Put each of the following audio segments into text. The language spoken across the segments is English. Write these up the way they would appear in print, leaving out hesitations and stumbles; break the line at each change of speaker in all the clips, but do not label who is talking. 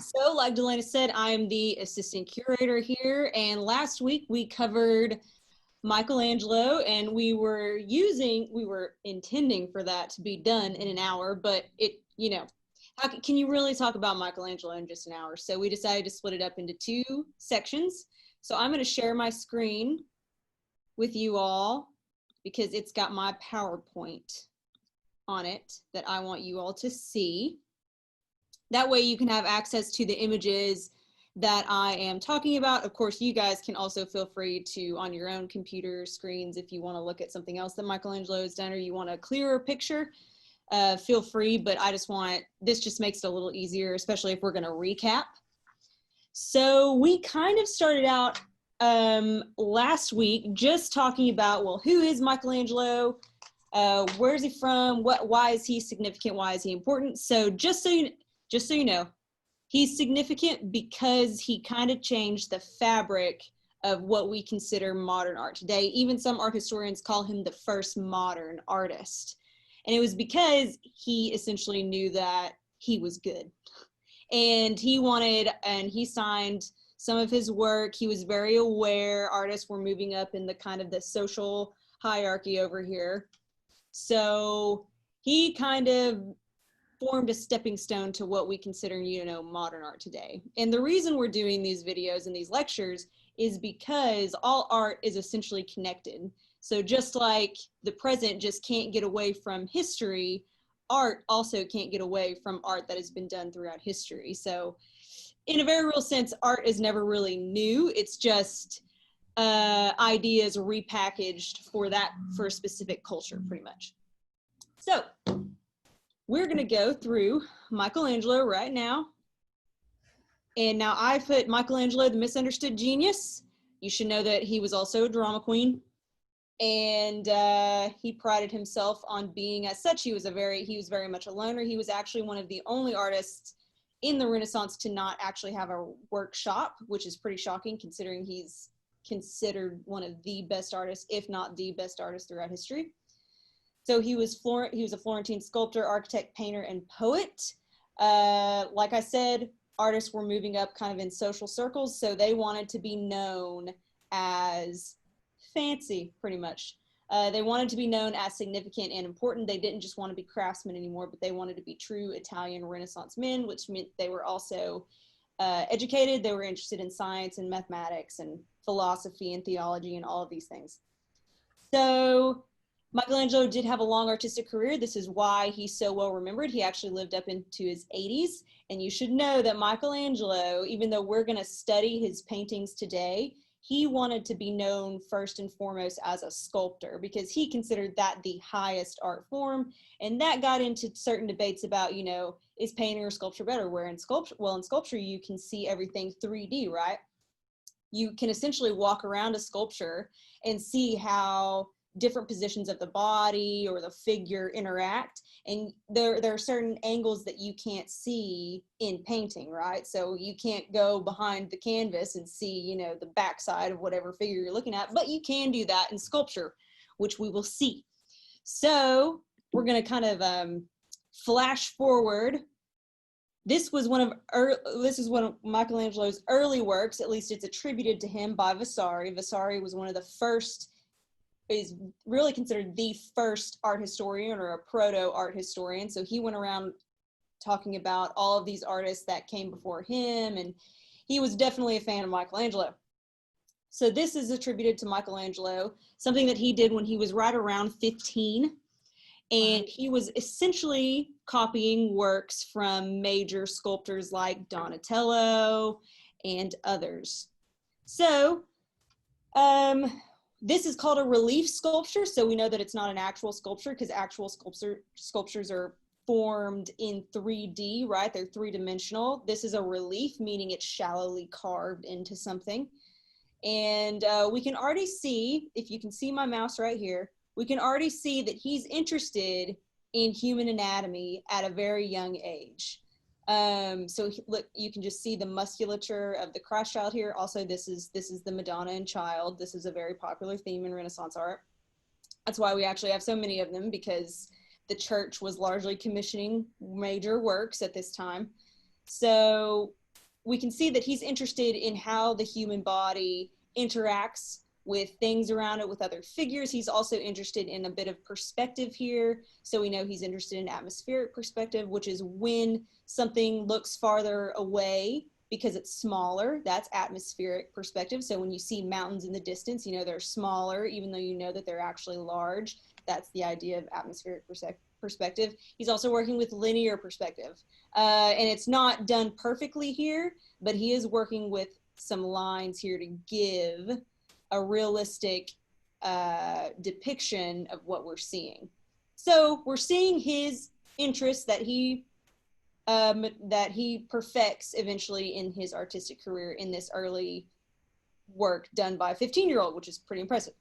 So, like Delana said, I'm the assistant curator here, and last week we covered Michelangelo, and we were intending for that to be done in an hour, but how can you really talk about Michelangelo in just an hour? So we decided to split it up into two sections. So I'm going to share my screen with you all because it's got my PowerPoint on it that I want you all to see. That way you can have access to the images that I am talking about. Of course, you guys can also feel free to, on your own computer screens, if you want to look at something else that Michelangelo has done or you want a clearer picture, feel free, but this just makes it a little easier, especially if we're going to recap. So we kind of started out last week just talking about, well, who is Michelangelo? Where is he from? Why is he significant? Why is he important? So just so you know, he's significant because he kind of changed the fabric of what we consider modern art today. Even some art historians call him the first modern artist. And it was because he essentially knew that he was good. And he signed some of his work. He was very aware artists were moving up in the kind of the social hierarchy over here. So he kind of formed a stepping stone to what we consider, modern art today. And the reason we're doing these videos and these lectures is because all art is essentially connected. So just like the present just can't get away from history, art also can't get away from art that has been done throughout history. So in a very real sense, art is never really new. It's just ideas repackaged for a specific culture, pretty much. So we're going to go through Michelangelo right now. And now I put Michelangelo, the misunderstood genius. You should know that he was also a drama queen. And he prided himself on being as such. He was very much a loner. He was actually one of the only artists in the Renaissance to not actually have a workshop, which is pretty shocking considering he's considered one of the best artists, if not the best artist throughout history. So he was a Florentine sculptor, architect, painter, and poet. Like I said, artists were moving up kind of in social circles, so they wanted to be known as fancy, pretty much. They wanted to be known as significant and important. They didn't just want to be craftsmen anymore, but they wanted to be true Italian Renaissance men, which meant they were also educated. They were interested in science and mathematics and philosophy and theology and all of these things. So Michelangelo did have a long artistic career. This is why he's so well remembered. He actually lived up into his 80s. And you should know that Michelangelo, even though we're going to study his paintings today, he wanted to be known first and foremost as a sculptor because he considered that the highest art form. And that got into certain debates about, is painting or sculpture better? Where in sculpture, you can see everything 3D, right? You can essentially walk around a sculpture and see how different positions of the body or the figure interact, and there are certain angles that you can't see in painting, right? So you can't go behind the canvas and see, the backside of whatever figure you're looking at, but you can do that in sculpture, which we will see. So we're going to kind of flash forward. This is one of Michelangelo's early works, at least it's attributed to him by Vasari. Vasari was one of the first, is really considered the first art historian or a proto-art historian. So he went around talking about all of these artists that came before him, and he was definitely a fan of Michelangelo. So this is attributed to Michelangelo, something that he did when he was right around 15. And he was essentially copying works from major sculptors like Donatello and others. So, this is called a relief sculpture, so we know that it's not an actual sculpture because actual sculptures are formed in 3D, right? They're three-dimensional. This is a relief, meaning it's shallowly carved into something. And we can already see, if you can see my mouse right here, we can already see that he's interested in human anatomy at a very young age. So look, you can just see the musculature of the Christ child here. Also, this is the Madonna and Child. This is a very popular theme in Renaissance art. That's why we actually have so many of them, because the church was largely commissioning major works at this time. So we can see that he's interested in how the human body interacts with things around it, with other figures. He's also interested in a bit of perspective here. So we know he's interested in atmospheric perspective, which is when something looks farther away because it's smaller. That's atmospheric perspective. So when you see mountains in the distance, you know they're smaller, even though you know that they're actually large. That's the idea of atmospheric perspective. He's also working with linear perspective. And it's not done perfectly here, but he is working with some lines here to give a realistic depiction of what we're seeing. So we're seeing his interest that he perfects eventually in his artistic career in this early work done by a 15-year-old, which is pretty impressive.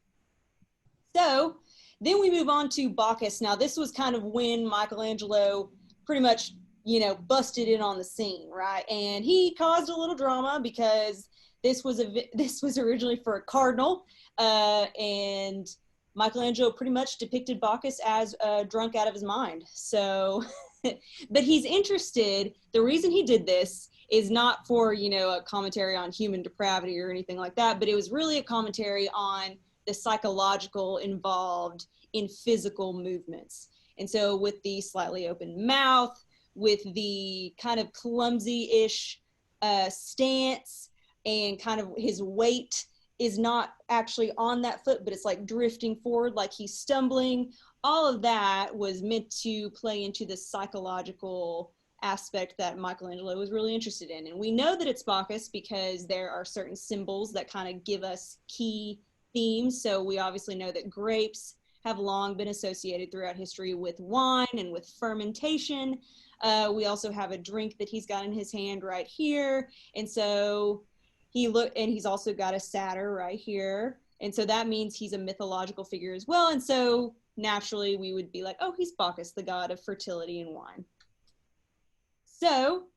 So then we move on to Baccus. Now this was kind of when Michelangelo pretty much, you know, busted in on the scene, right? And he caused a little drama because this was originally for a cardinal, and Michelangelo pretty much depicted Baccus as drunk out of his mind. So, but he's interested. The reason he did this is not for, you know, a commentary on human depravity or anything like that, but it was really a commentary on the psychological involved in physical movements. And so with the slightly open mouth, with the kind of clumsy-ish stance, and kind of his weight is not actually on that foot, but it's like drifting forward, like he's stumbling. All of that was meant to play into the psychological aspect that Michelangelo was really interested in. And we know that it's Baccus because there are certain symbols that kind of give us key themes. So we obviously know that grapes have long been associated throughout history with wine and with fermentation. We also have a drink that he's got in his hand right here. And so he's also got a satyr right here. And so that means he's a mythological figure as well. And so naturally we would be like, oh, he's Baccus, the god of fertility and wine. So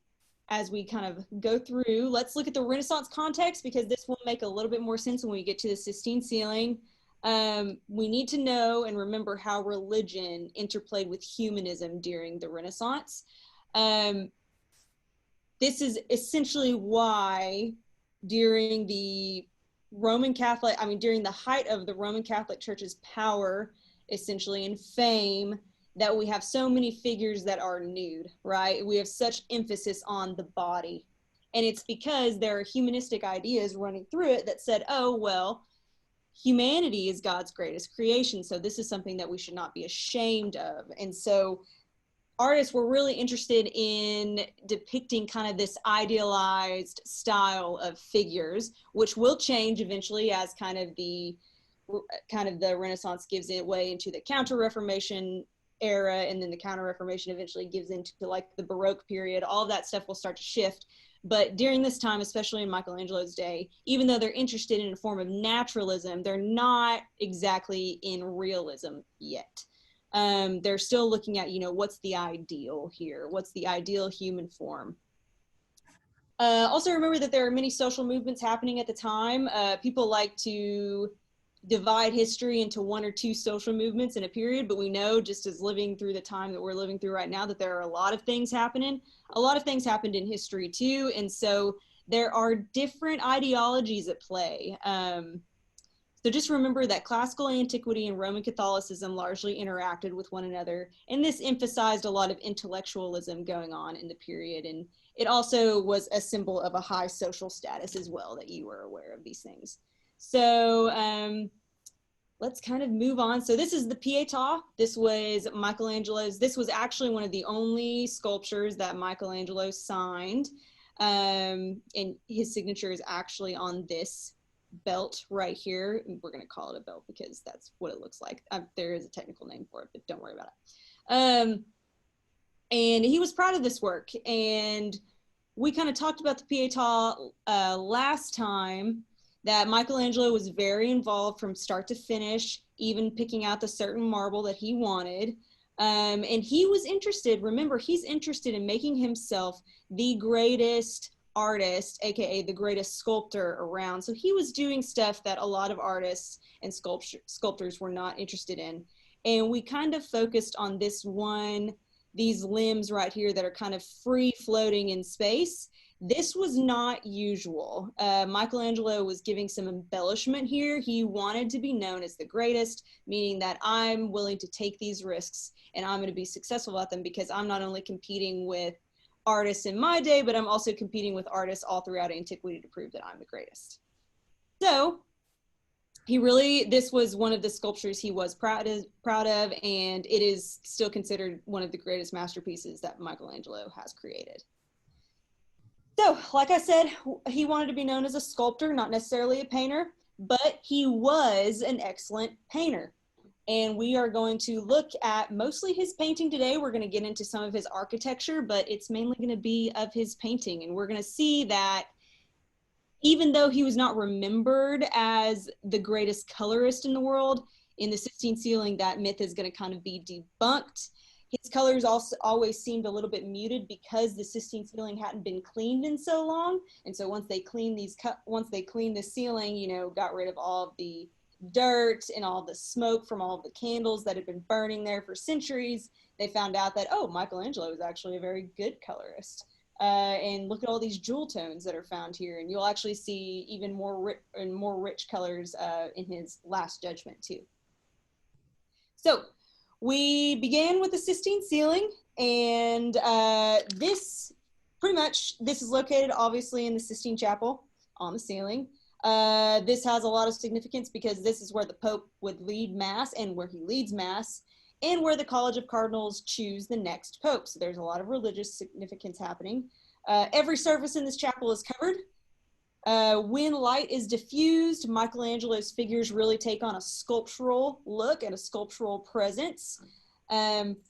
as we kind of go through, let's look at the Renaissance context, because this will make a little bit more sense when we get to the Sistine ceiling. We need to know and remember how religion interplayed with humanism during the Renaissance. This is essentially why during the during the height of the Roman Catholic Church's power, essentially, and fame, that we have so many figures that are nude, right? We have such emphasis on the body. And it's because there are humanistic ideas running through it that said, oh, well, humanity is God's greatest creation, so this is something that we should not be ashamed of. And so artists were really interested in depicting kind of this idealized style of figures, which will change eventually as kind of the Renaissance gives it way into the Counter-Reformation era, and then the Counter-Reformation eventually gives into like the Baroque period. All of that stuff will start to shift. But during this time, especially in Michelangelo's day, even though they're interested in a form of naturalism, they're not exactly in realism yet. They're still looking at, you know, what's the ideal here? What's the ideal human form? Also remember that there are many social movements happening at the time. People like to divide history into one or two social movements in a period, but we know, just as living through the time that we're living through right now, that there are a lot of things happening. A lot of things happened in history too, and so there are different ideologies at play. So just remember that classical antiquity and Roman Catholicism largely interacted with one another, and this emphasized a lot of intellectualism going on in the period, and it also was a symbol of a high social status as well, that you were aware of these things. So let's kind of move on. So this is the Pieta. This was Michelangelo's. This was actually one of the only sculptures that Michelangelo signed, and his signature is actually on this belt right here. We're going to call it a belt because that's what it looks like. There is a technical name for it, but don't worry about it. And he was proud of this work. And we kind of talked about the Pieta last time, that Michelangelo was very involved from start to finish, even picking out the certain marble that he wanted. And he was interested, remember, he's interested in making himself the greatest artist, aka the greatest sculptor around. So he was doing stuff that a lot of artists and sculptors were not interested in. And we kind of focused on this one these limbs right here that are kind of free floating in space. This was not usual. Michelangelo was giving some embellishment here. He wanted to be known as the greatest, meaning that I'm willing to take these risks and I'm going to be successful at them because I'm not only competing with artists in my day, but I'm also competing with artists all throughout antiquity to prove that I'm the greatest. So this was one of the sculptures he was proud of, and it is still considered one of the greatest masterpieces that Michelangelo has created. So, like I said, he wanted to be known as a sculptor, not necessarily a painter, but he was an excellent painter. And we are going to look at mostly his painting today. We're going to get into some of his architecture, but it's mainly going to be of his painting. And we're going to see that even though he was not remembered as the greatest colorist in the world, in the Sistine ceiling, that myth is going to kind of be debunked. His colors also always seemed a little bit muted because the Sistine ceiling hadn't been cleaned in so long. And so once they cleaned the ceiling, you know, got rid of all of the dirt and all the smoke from all of the candles that had been burning there for centuries, they found out that, oh, Michelangelo is actually a very good colorist. And look at all these jewel tones that are found here. And you'll actually see even more rich colors in his Last Judgment too. So we began with the Sistine ceiling, and this is located obviously in the Sistine Chapel on the ceiling. This has a lot of significance because this is where the Pope would lead Mass and where he leads Mass, and where the College of Cardinals choose the next Pope. So there's a lot of religious significance happening. Every surface in this chapel is covered. When light is diffused, Michelangelo's figures really take on a sculptural look and a sculptural presence.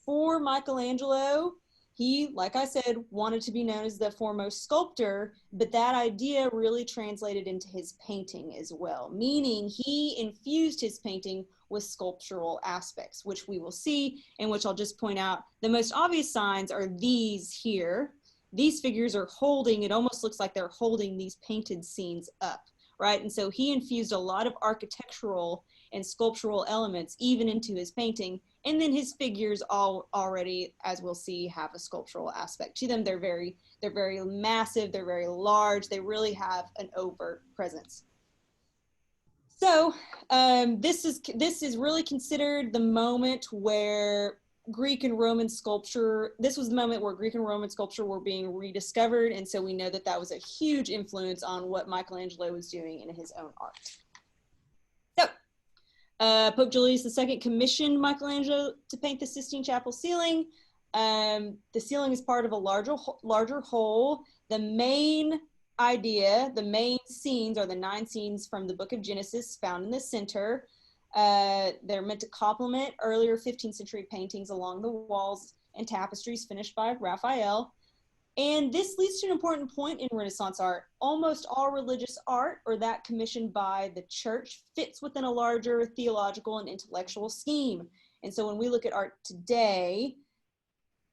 For Michelangelo, he, like I said, wanted to be known as the foremost sculptor, but that idea really translated into his painting as well, meaning he infused his painting with sculptural aspects, which we will see, and which I'll just point out. The most obvious signs are these here. These figures are holding, it almost looks like they're holding these painted scenes up, right? And so he infused a lot of architectural and sculptural elements even into his painting. And then his figures all already, as we'll see, have a sculptural aspect to them. They're very massive, they're very large, they really have an overt presence. So this is really considered the moment where Greek and Roman sculpture, this was the moment where Greek and Roman sculpture were being rediscovered, and so we know that that was a huge influence on what Michelangelo was doing in his own art. So, Pope Julius II commissioned Michelangelo to paint the Sistine Chapel ceiling. The ceiling is part of a larger whole. The main idea, the main scenes are the 9 scenes from the book of Genesis found in the center. They're meant to complement earlier 15th century paintings along the walls and tapestries finished by Raphael. And this leads to an important point in Renaissance art. Almost all religious art, or that commissioned by the church, fits within a larger theological and intellectual scheme. And so when we look at art today,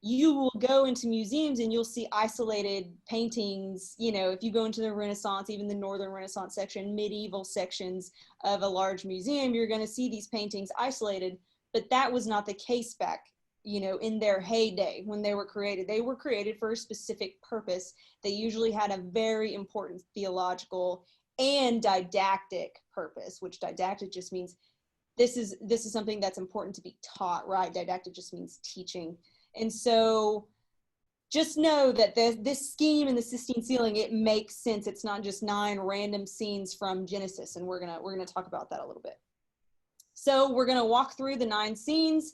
you will go into museums and you'll see isolated paintings. You know, if you go into the Renaissance, even the Northern Renaissance section, medieval sections of a large museum, you're going to see these paintings isolated. But that was not the case back, you know, in their heyday when they were created. They were created for a specific purpose. They usually had a very important theological and didactic purpose, which didactic just means this is something that's important to be taught, right? Didactic just means teaching. And so just know that this scheme in the Sistine ceiling, it makes sense. It's not just 9 random scenes from Genesis, and we're gonna talk about that a little bit. So we're gonna walk through the 9 scenes,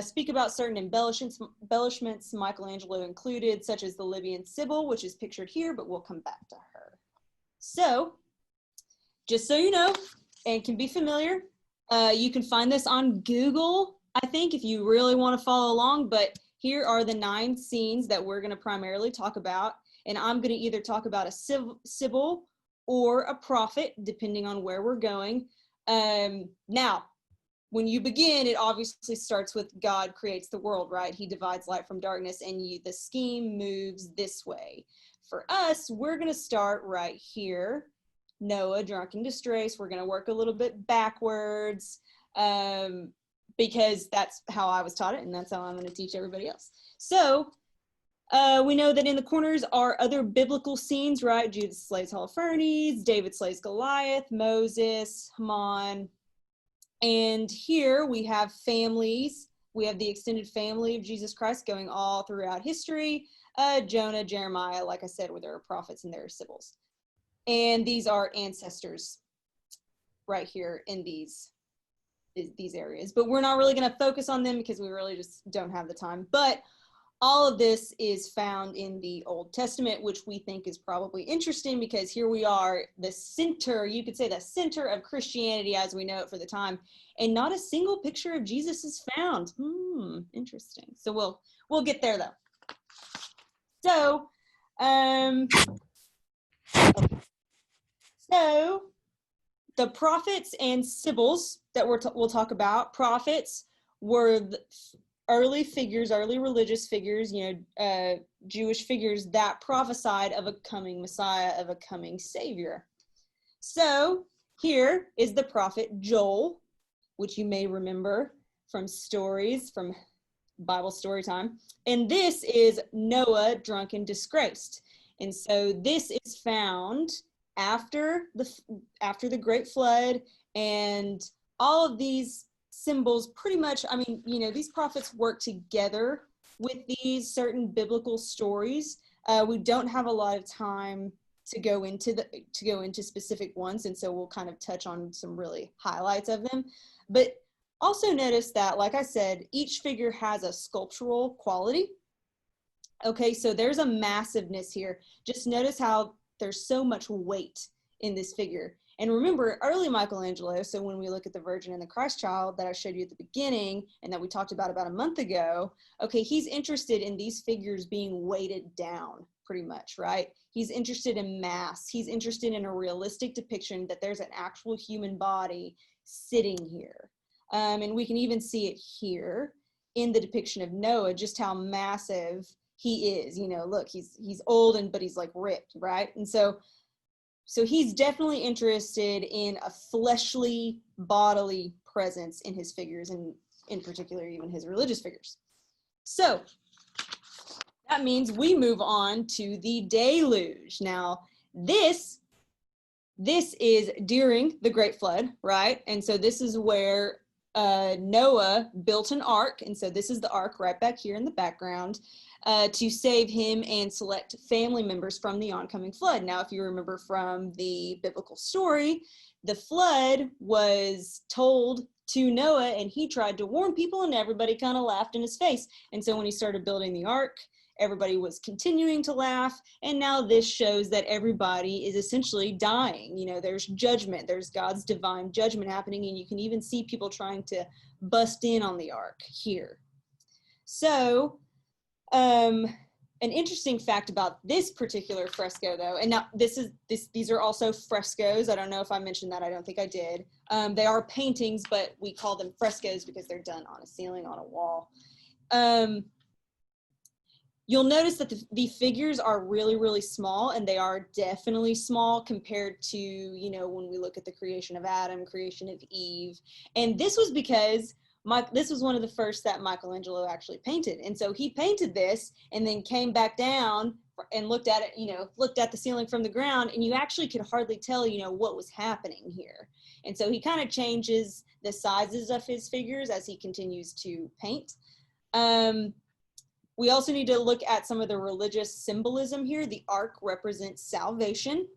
speak about certain embellishments Michelangelo included, such as the Libyan Sybil, which is pictured here, but we'll come back to her. So just so you know, and can be familiar, you can find this on Google, I think, if you really want to follow along, but here are the 9 scenes that we're going to primarily talk about, and I'm going to either talk about a Sybil or a prophet, depending on where we're going. Now, when you begin, it obviously starts with God creates the world, right? He divides light from darkness, and the scheme moves this way. For us, we're going to start right here. Noah, drunk in distress. We're going to work a little bit backwards. because that's how I was taught it, and that's how I'm going to teach everybody else. So we know that in the corners are other biblical scenes, right? Judas slays Holofernes, David slays Goliath, Moses, Haman. And here we have families. We have the extended family of Jesus Christ going all throughout history. Jonah, Jeremiah, like I said, where there are prophets and there are Sybils. And these are ancestors right here in these areas. But we're not really going to focus on them because we really just don't have the time. But all of this is found in the Old Testament, which we think is probably interesting because here we are, the center, you could say the center of Christianity as we know it for the time, and not a single picture of Jesus is found. Interesting. So we'll get there though. So, so the prophets and Sybils that we'll talk about, prophets were early figures, early religious figures, Jewish figures that prophesied of a coming Messiah, of a coming Savior. So here is the prophet Joel, which you may remember from stories, from Bible story time. And this is Noah drunk and disgraced. And so this is found after the Great Flood, and all of these symbols pretty much, I mean, these prophets work together with these certain biblical stories. We don't have a lot of time to go into specific ones, and so we'll kind of touch on some really highlights of them. But also notice that, like I said, each figure has a sculptural quality. Okay, so there's a massiveness here. Just notice how there's so much weight in this figure. And remember, early Michelangelo, so when we look at the Virgin and the Christ child that I showed you at the beginning and that we talked about a month ago, okay, he's interested in these figures being weighted down pretty much, right? He's interested in mass. He's interested in a realistic depiction that there's an actual human body sitting here. And we can even see it here in the depiction of Noah, just how massive he is. Look, he's old but he's like ripped, right? And so he's definitely interested in a fleshly, bodily presence in his figures, and in particular, even his religious figures. So that means we move on to the deluge. Now, this is during the Great Flood, right? And so this is where Noah built an ark. And so this is the ark right back here in the background. To save him and select family members from the oncoming flood. Now, if you remember from the biblical story, the flood was told to Noah and he tried to warn people and everybody kind of laughed in his face. And so when he started building the ark, everybody was continuing to laugh. And now this shows that everybody is essentially dying. There's judgment, there's God's divine judgment happening. And you can even see people trying to bust in on the ark here. So, an interesting fact about this particular fresco, though, and now these are also frescoes. I don't know if I mentioned that. I don't think I did. They are paintings, but we call them frescoes because they're done on a ceiling, on a wall. You'll notice that the figures are really, really small, and they are definitely small compared to, when we look at the creation of Adam, creation of Eve. And this was because this was one of the first that Michelangelo actually painted. And so he painted this and then came back down and looked at it, looked at the ceiling from the ground, and you actually could hardly tell, what was happening here. And so he kind of changes the sizes of his figures as he continues to paint. We also need to look at some of the religious symbolism here. The ark represents salvation.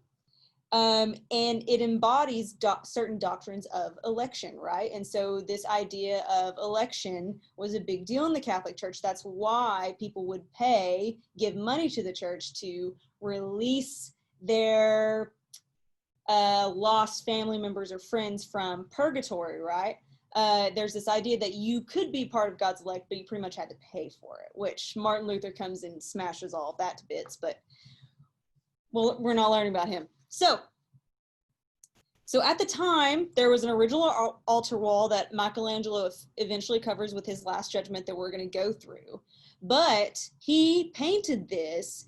And it embodies certain doctrines of election, right? And so this idea of election was a big deal in the Catholic Church. That's why people would give money to the church to release their lost family members or friends from purgatory, right? There's this idea that you could be part of God's elect, but you pretty much had to pay for it, which Martin Luther comes and smashes all of that to bits, but we're not learning about him. So at the time, there was an original altar wall that Michelangelo eventually covers with his Last Judgment that we're going to go through. But he painted this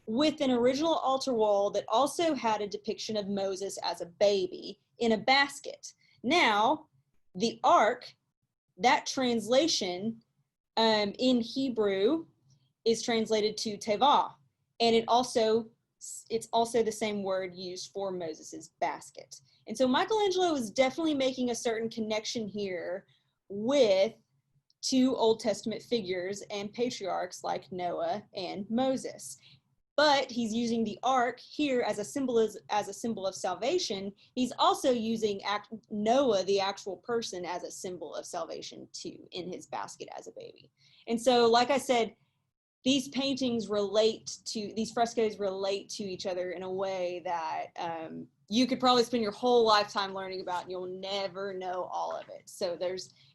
with an original altar wall that also had a depiction of Moses as a baby in a basket. Now, the ark that translation in Hebrew is translated to teva, and it's also the same word used for Moses's basket. And so Michelangelo is definitely making a certain connection here with two Old Testament figures and patriarchs like Noah and Moses. But he's using the ark here as a symbol of salvation. He's also using Noah, the actual person, as a symbol of salvation too, in his basket as a baby. And so, like I said, these frescoes relate to each other in a way that you could probably spend your whole lifetime learning about, and you'll never know all of it. So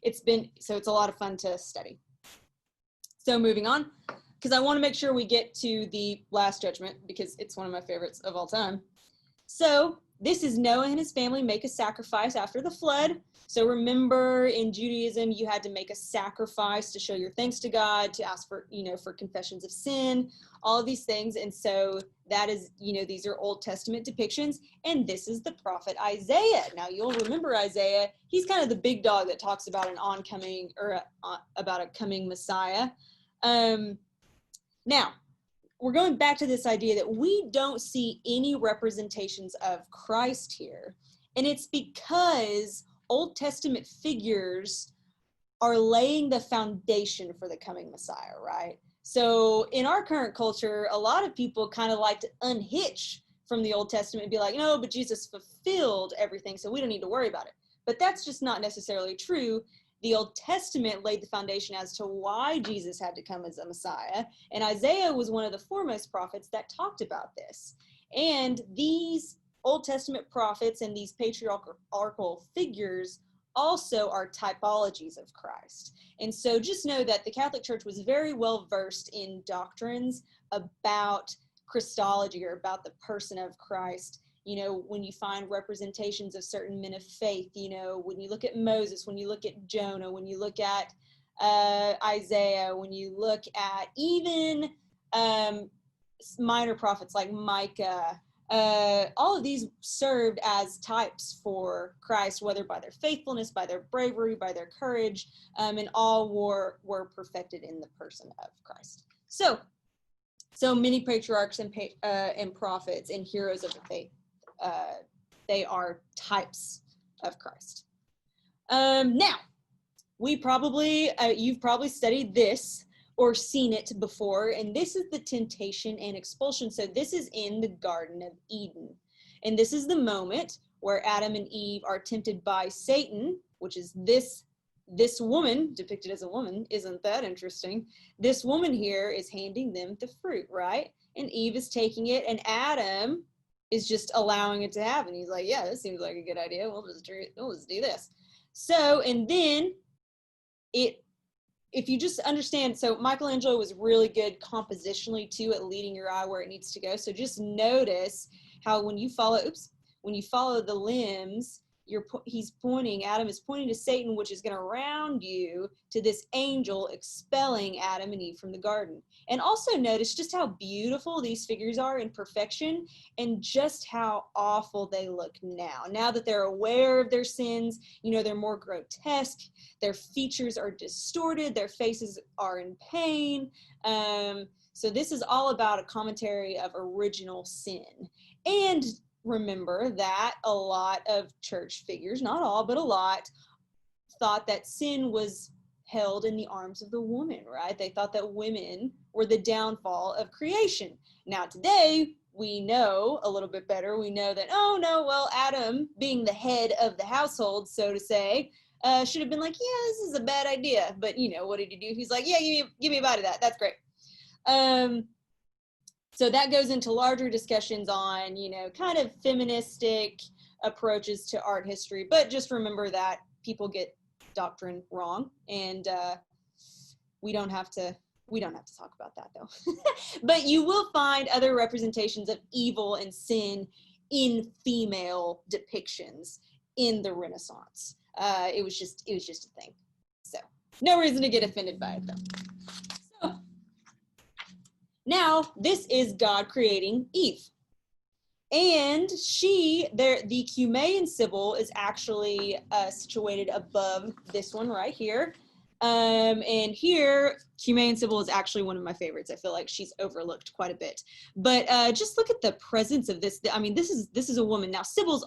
it's a lot of fun to study. So moving on, because I want to make sure we get to the Last Judgment, because it's one of my favorites of all time. So this is Noah and his family make a sacrifice after the flood. So remember, in Judaism, you had to make a sacrifice to show your thanks to God, to ask for, for confessions of sin, all of these things. And so that is, these are Old Testament depictions. And this is the prophet Isaiah. Now, you'll remember Isaiah. He's kind of the big dog that talks about about a coming Messiah. Now, we're going back to this idea that we don't see any representations of Christ here. And it's because Old Testament figures are laying the foundation for the coming Messiah, right? So in our current culture, a lot of people kind of like to unhitch from the Old Testament and be like, no, but Jesus fulfilled everything, so we don't need to worry about it. But that's just not necessarily true. The Old Testament laid the foundation as to why Jesus had to come as a Messiah. And Isaiah was one of the foremost prophets that talked about this. And these Old Testament prophets and these patriarchal figures also are typologies of Christ. And so just know that the Catholic Church was very well versed in doctrines about Christology, or about the person of Christ. When you find representations of certain men of faith, when you look at Moses, when you look at Jonah, when you look at Isaiah, when you look at even minor prophets like Micah, all of these served as types for Christ, whether by their faithfulness, by their bravery, by their courage, and all were perfected in the person of Christ. So many patriarchs and prophets and heroes of the faith, they are types of Christ. Now, you've probably studied this or seen it before, and this is the temptation and expulsion. So this is in the Garden of Eden, and this is the moment where Adam and Eve are tempted by Satan, which is this woman, depicted as a woman. Isn't that interesting? This woman here is handing them the fruit, right? And Eve is taking it, and Adam is just allowing it to happen. He's like, yeah, this seems like a good idea. We'll just do this. So, and then if you just understand, so Michelangelo was really good compositionally too at leading your eye where it needs to go. So just notice how when you follow the limbs, Adam is pointing to Satan, which is going to round you to this angel expelling Adam and Eve from the garden. And also notice just how beautiful these figures are in perfection, and just how awful they look now that they're aware of their sins. They're more grotesque, their features are distorted, their faces are in pain. So this is all about a commentary of original sin. And remember that a lot of church figures, not all, but a lot, thought that sin was held in the arms of the woman, right? They thought that women were the downfall of creation. Now today, we know a little bit better. We know that, oh no, well, Adam, being the head of the household, so to say, should have been like, yeah, this is a bad idea. But what did he do? He's like, yeah, give me a bite of that. That's great. So that goes into larger discussions on, kind of feministic approaches to art history. But just remember that people get doctrine wrong, and we don't have to talk about that though. But you will find other representations of evil and sin in female depictions in the Renaissance. It was just a thing. So no reason to get offended by it though. Now, this is God creating Eve. And the Cumaean Sibyl is actually situated above this one right here. And here, Cumaean Sibyl is actually one of my favorites. I feel like she's overlooked quite a bit. But just look at the presence of this. I mean, this is a woman. Now, Sibyls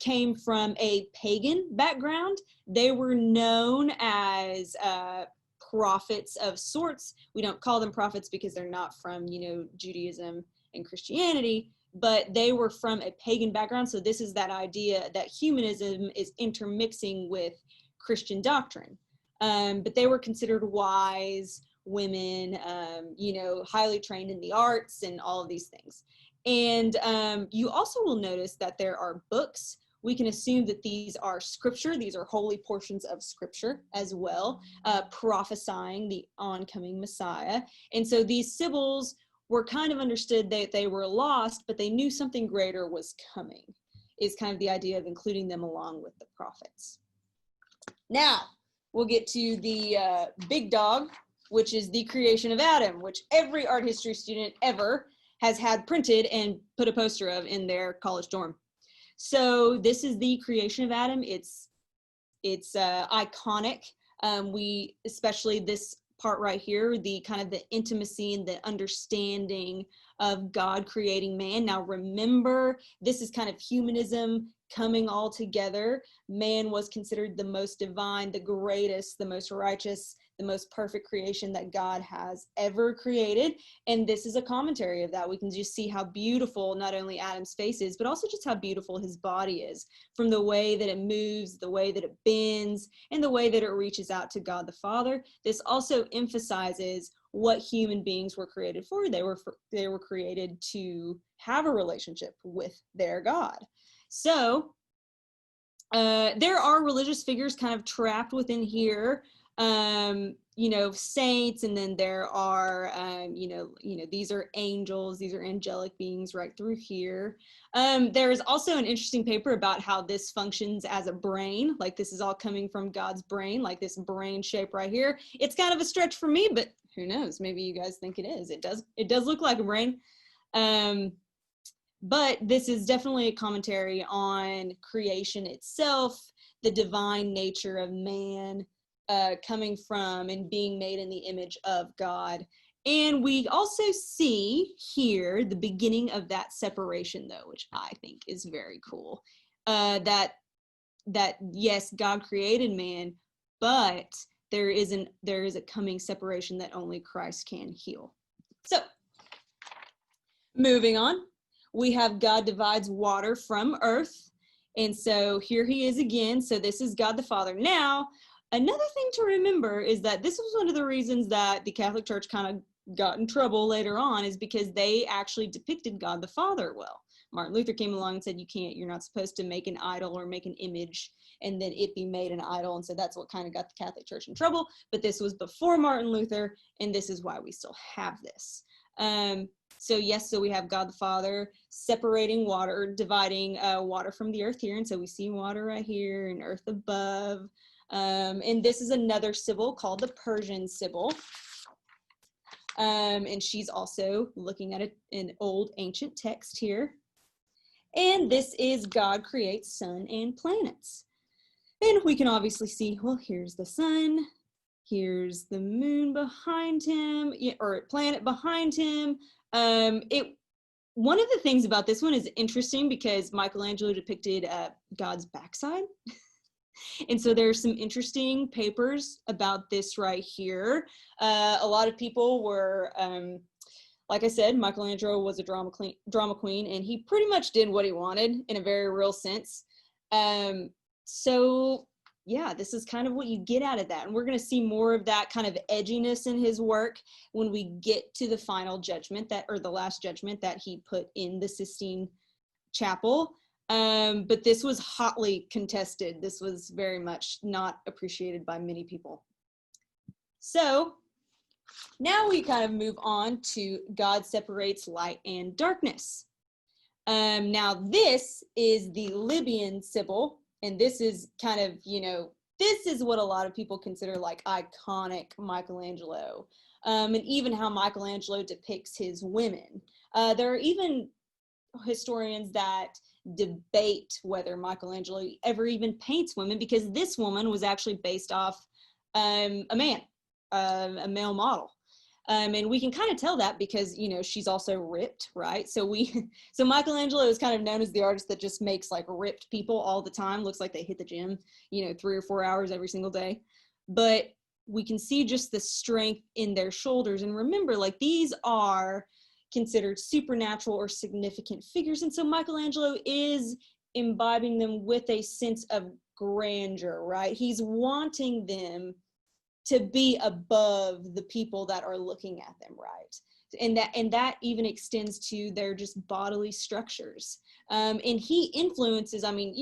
came from a pagan background. They were known as prophets of sorts. We don't call them prophets because they're not from, Judaism and Christianity, but they were from a pagan background. So this is that idea that humanism is intermixing with Christian doctrine. But they were considered wise women, highly trained in the arts and all of these things. And you also will notice that there are books. We can assume that these are scripture. These are holy portions of scripture as well, prophesying the oncoming Messiah. And so these Sibyls were kind of understood that they were lost, but they knew something greater was coming, is kind of the idea of including them along with the prophets. Now, we'll get to the big dog, which is the creation of Adam, which every art history student ever has had printed and put a poster of in their college dorm. So this is the creation of Adam. It's iconic. Especially this part right here, the kind of the intimacy and the understanding of God creating man. Now remember, this is kind of humanism coming all together. Man was considered the most divine, the greatest, the most righteous, the most perfect creation that God has ever created. And this is a commentary of that. We can just see how beautiful not only Adam's face is, but also just how beautiful his body is, from the way that it moves, the way that it bends, and the way that it reaches out to God the Father. This also emphasizes what human beings were created for. They were created to have a relationship with their God. So there are religious figures kind of trapped within here, saints, and then there are, these are angels, these are angelic beings right through here. There is also an interesting paper about how this functions as a brain, like this is all coming from God's brain, like this brain shape right here. It's kind of a stretch for me, but who knows? Maybe you guys think it is. It does look like a brain. But this is definitely a commentary on creation itself, the divine nature of man, coming from and being made in the image of God. And we also see here the beginning of that separation, though, which I think is very cool. That yes, God created man, but there is a coming separation that only Christ can heal. So, moving on. We have God divides water from earth. And so here he is again. So this is God the Father. Now, another thing to remember is that this was one of the reasons that the Catholic Church kind of got in trouble later on, is because they actually depicted God the Father well. Martin Luther came along and said, you're not supposed to make an idol or make an image and then it be made an idol. And so that's what kind of got the Catholic Church in trouble. But this was before Martin Luther, and this is why we still have this. So we have God the Father separating water, dividing water from the earth here. And so we see water right here and earth above. And this is another Sibyl called the Persian Sibyl. And she's also looking at an old ancient text here. And this is God creates sun and planets. And we can obviously see, well, here's the sun. Here's the moon behind him, or planet behind him. One of the things about this one is interesting because Michelangelo depicted God's backside. And so there's some interesting papers about this right here. A lot of people were, like I said, Michelangelo was a drama queen, and he pretty much did what he wanted in a very real sense. So yeah, this is kind of what you get out of that. And we're going to see more of that kind of edginess in his work when we get to the final judgment or the last judgment that he put in the Sistine Chapel. But this was hotly contested. This was very much not appreciated by many people. So now we kind of move on to God separates light and darkness. Now this is the Libyan Sibyl. And this is kind of, this is what a lot of people consider like iconic Michelangelo. And even how Michelangelo depicts his women. There are even historians that debate whether Michelangelo ever even paints women, because this woman was actually based off a man, a male model. And we can kind of tell that because, you know, she's also ripped, right? So so Michelangelo is kind of known as the artist that just makes like ripped people all the time. Looks like they hit the gym, you know, 3 or 4 hours every single day. But we can see just the strength in their shoulders. And remember, like, these are considered supernatural or significant figures. And so Michelangelo is imbibing them with a sense of grandeur, right? He's wanting them to be above the people that are looking at them, right? And that even extends to their just bodily structures. And he influences, I mean,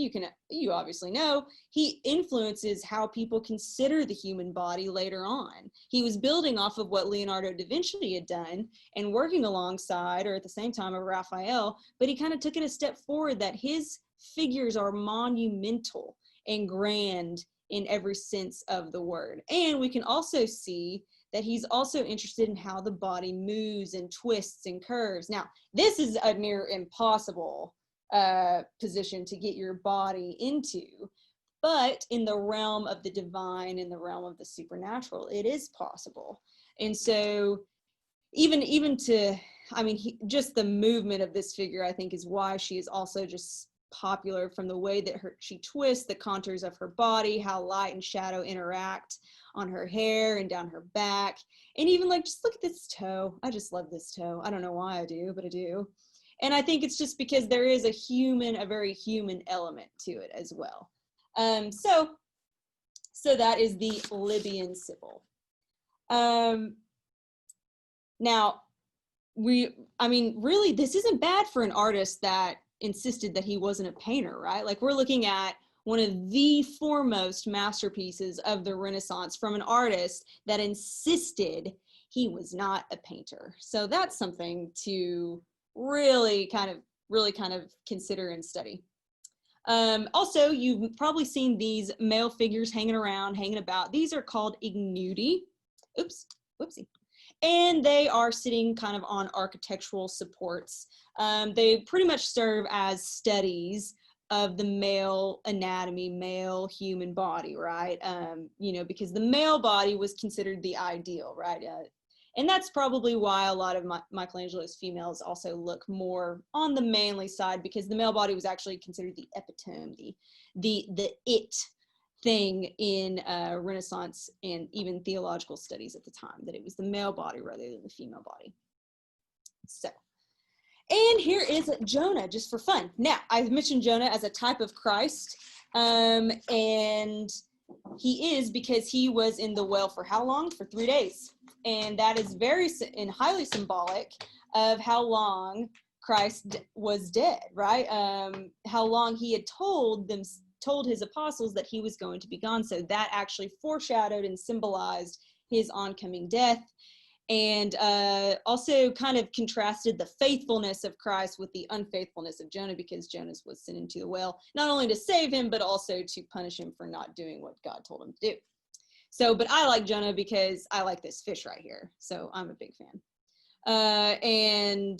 you obviously know, he influences how people consider the human body later on. He was building off of what Leonardo da Vinci had done and working alongside, or at the same time, of Raphael, but he kind of took it a step forward, that his figures are monumental and grand in every sense of the word. And we can also see that he's also interested in how the body moves and twists and curves. Now, this is a near impossible position to get your body into, but in the realm of the divine, in the realm of the supernatural, it is possible. And so even to, I mean, just the movement of this figure, I think, is why she is also just popular, from the way that she twists, the contours of her body, how light and shadow interact on her hair and down her back. And even like, just look at this toe. I just love this toe. I don't know why I do, but I do. And I think it's just because there is a very human element to it as well. So that is the Libyan Sibyl. Now, really, this isn't bad for an artist that insisted that he wasn't a painter, right? Like, we're looking at one of the foremost masterpieces of the Renaissance from an artist that insisted he was not a painter. So that's something to really kind of consider and study. Also, you've probably seen these male figures hanging about. These are called ignudi. Oops, whoopsie. And they are sitting kind of on architectural supports. They pretty much serve as studies of the male anatomy, male human body, right? Because the male body was considered the ideal, right? And that's probably why a lot of Michelangelo's females also look more on the manly side, because the male body was actually considered the epitome, the it thing in Renaissance and even theological studies at the time, that it was the male body rather than the female body. So, and here is Jonah, just for fun. Now, I've mentioned Jonah as a type of Christ, and he is because he was in the well for how long? For 3 days. And that is very and highly symbolic of how long Christ was dead, right? How long he had told his apostles that he was going to be gone. So that actually foreshadowed and symbolized his oncoming death, and also kind of contrasted the faithfulness of Christ with the unfaithfulness of Jonah, because Jonah was sent into the well, not only to save him, but also to punish him for not doing what God told him to do. So, but I like Jonah because I like this fish right here. So I'm a big fan. And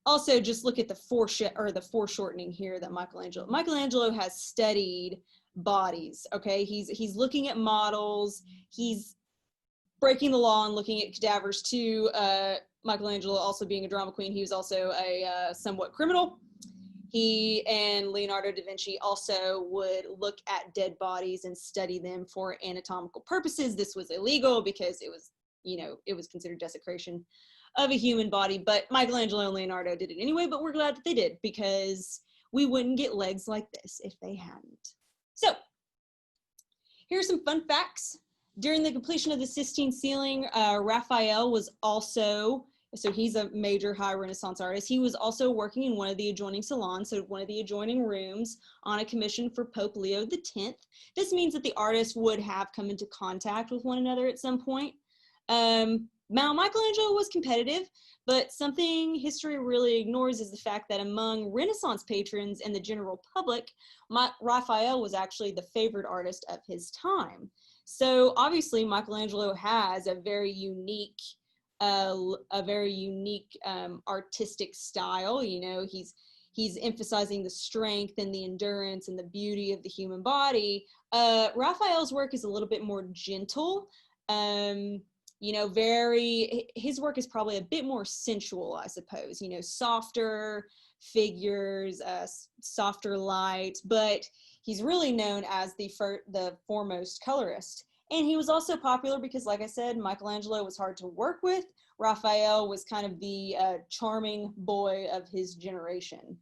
also, just look at the foreshortening here that Michelangelo has studied bodies. Okay, he's looking at models. He's breaking the law and looking at cadavers too. Michelangelo, also being a drama queen, he was also a somewhat criminal. He and Leonardo da Vinci also would look at dead bodies and study them for anatomical purposes. This was illegal because it was considered desecration of a human body, but Michelangelo and Leonardo did it anyway, but we're glad that they did, because we wouldn't get legs like this if they hadn't. So, here's some fun facts. During the completion of the Sistine ceiling, Raphael was also, so he's a major high Renaissance artist, he was also working in one of the adjoining salons, so one of the adjoining rooms, on a commission for Pope Leo X. This means that the artists would have come into contact with one another at some point. Now, Michelangelo was competitive, but something history really ignores is the fact that among Renaissance patrons and the general public, Raphael was actually the favored artist of his time. So obviously Michelangelo has a very unique a very unique artistic style. You know, he's emphasizing the strength and the endurance and the beauty of the human body. Raphael's work is a little bit more gentle. You know, his work is probably a bit more sensual, I suppose, you know, softer figures, softer light, but he's really known as the foremost colorist. And he was also popular because, like I said, Michelangelo was hard to work with. Raphael was kind of the charming boy of his generation.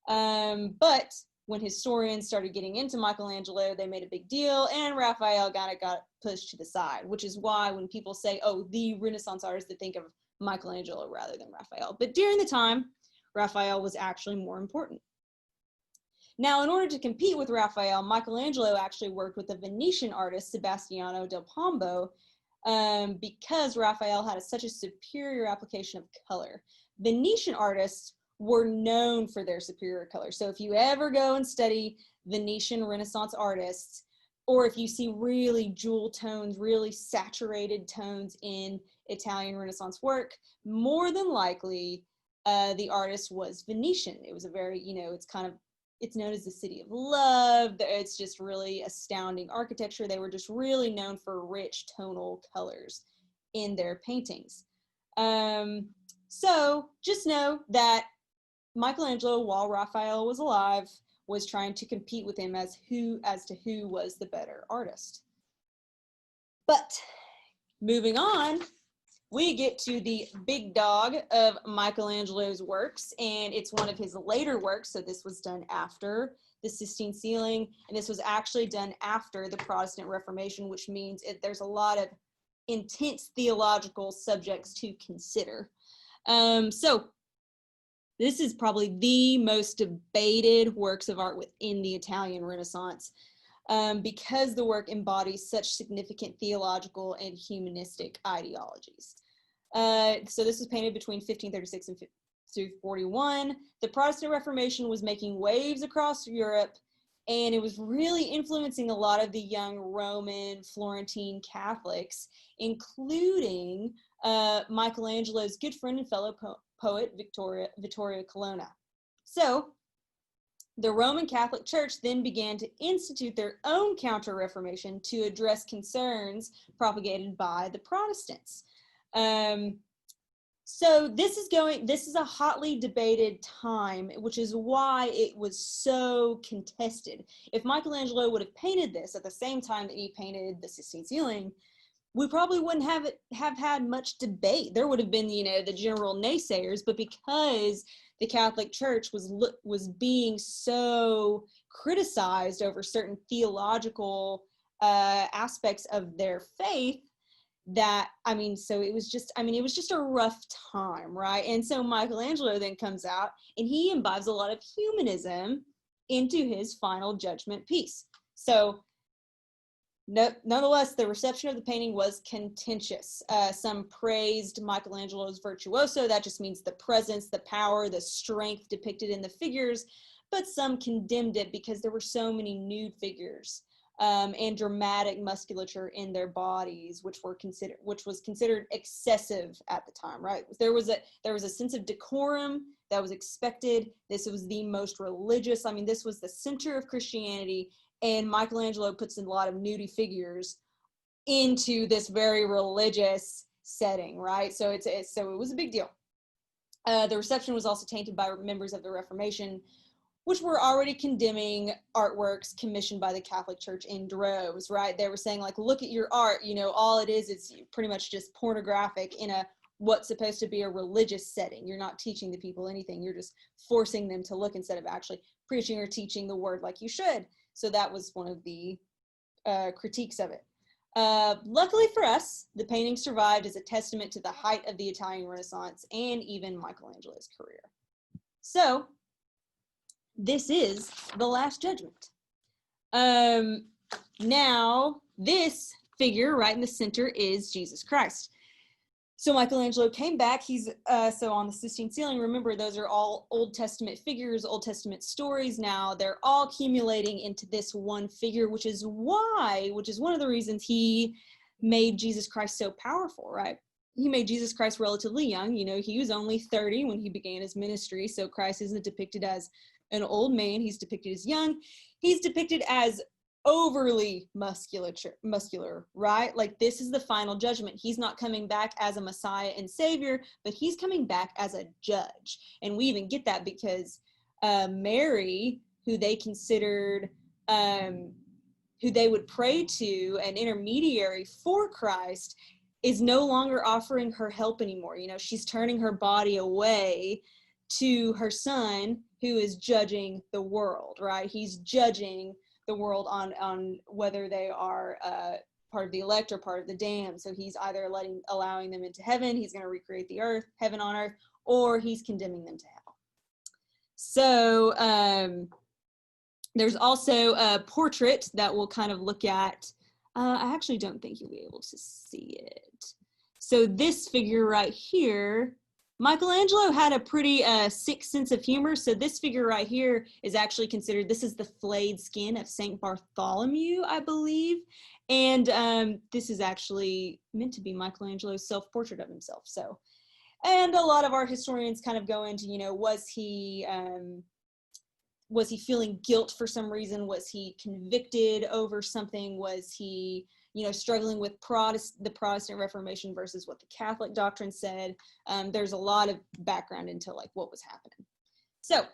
But when historians started getting into Michelangelo, they made a big deal, and Raphael kind of got pushed to the side, which is why when people say, oh, the Renaissance artist, they think of Michelangelo rather than Raphael. But during the time, Raphael was actually more important. Now, in order to compete with Raphael, Michelangelo actually worked with a Venetian artist, Sebastiano del Pombo, because Raphael had such a superior application of color. Venetian artists were known for their superior color. So if you ever go and study Venetian Renaissance artists, or if you see really jewel tones, really saturated tones in Italian Renaissance work, more than likely the artist was Venetian. It was a very, you know, it's known as the city of love. It's just really astounding architecture. They were just really known for rich tonal colors in their paintings. So just know that Michelangelo, while Raphael was alive, was trying to compete with him as to who was the better artist. But moving on, we get to the big dog of Michelangelo's works, and it's one of his later works. So this was done after the Sistine ceiling, and this was actually done after the Protestant Reformation, which means there's a lot of intense theological subjects to consider. So this is probably the most debated works of art within the Italian Renaissance, because the work embodies such significant theological and humanistic ideologies. So this was painted between 1536 and 1541. The Protestant Reformation was making waves across Europe, and it was really influencing a lot of the young Roman, Florentine Catholics, including Michelangelo's good friend and fellow poet, Vittorio Colonna. So the Roman Catholic Church then began to institute their own Counter-Reformation to address concerns propagated by the Protestants. So this is a hotly debated time, which is why it was so contested. If Michelangelo would have painted this at the same time that he painted the Sistine ceiling, we probably wouldn't have had much debate. There would have been, you know, the general naysayers, but because the Catholic Church was being so criticized over certain theological aspects of their faith, so it was just a rough time, right? And so Michelangelo then comes out and he imbibes a lot of humanism into his final Judgment piece. So nonetheless, the reception of the painting was contentious. Some praised Michelangelo's virtuoso. That just means the presence, the power, the strength depicted in the figures, but some condemned it because there were so many nude figures and dramatic musculature in their bodies, which was considered excessive at the time, right? There was a sense of decorum that was expected. This was the most religious. This was the center of Christianity. And Michelangelo puts in a lot of nudie figures into this very religious setting, right? So it was a big deal. The reception was also tainted by members of the Reformation, which were already condemning artworks commissioned by the Catholic Church in droves, right? They were saying, like, look at your art, you know, all it is pretty much just pornographic in what's supposed to be a religious setting. You're not teaching the people anything. You're just forcing them to look instead of actually preaching or teaching the word like you should. So that was one of the critiques of it. Luckily for us, the painting survived as a testament to the height of the Italian Renaissance and even Michelangelo's career. So this is the Last Judgment. Now, this figure right in the center is Jesus Christ. So Michelangelo came back. He's so on the Sistine ceiling, remember, those are all Old Testament figures, Old Testament stories now. They're all accumulating into this one figure, which is one of the reasons he made Jesus Christ so powerful, right? he made Jesus Christ relatively young. You know, he was only 30 when he began his ministry. So Christ isn't depicted as an old man. He's depicted as young. He's depicted as overly muscular, right? Like, this is the final judgment. He's not coming back as a Messiah and Savior, but he's coming back as a judge. And we even get that because Mary, who they considered, who they would pray to, an intermediary for Christ, is no longer offering her help anymore. You know, she's turning her body away to her son, who is judging the world, right? He's judging the world on whether they are part of the elect or part of the damned. So he's either allowing them into heaven, he's going to recreate the earth, heaven on earth, or he's condemning them to hell. So there's also a portrait that we'll kind of look at. I actually don't think you'll be able to see it. So this figure right here, Michelangelo had a pretty sick sense of humor. So this figure right here is actually considered, this is the flayed skin of Saint Bartholomew, I believe. And this is actually meant to be Michelangelo's self-portrait of himself. So, and a lot of art historians kind of go into, you know, was he feeling guilt for some reason? Was he convicted over something? Was he, you know, struggling with the Protestant Reformation versus what the Catholic doctrine said? There's a lot of background into like what was happening. So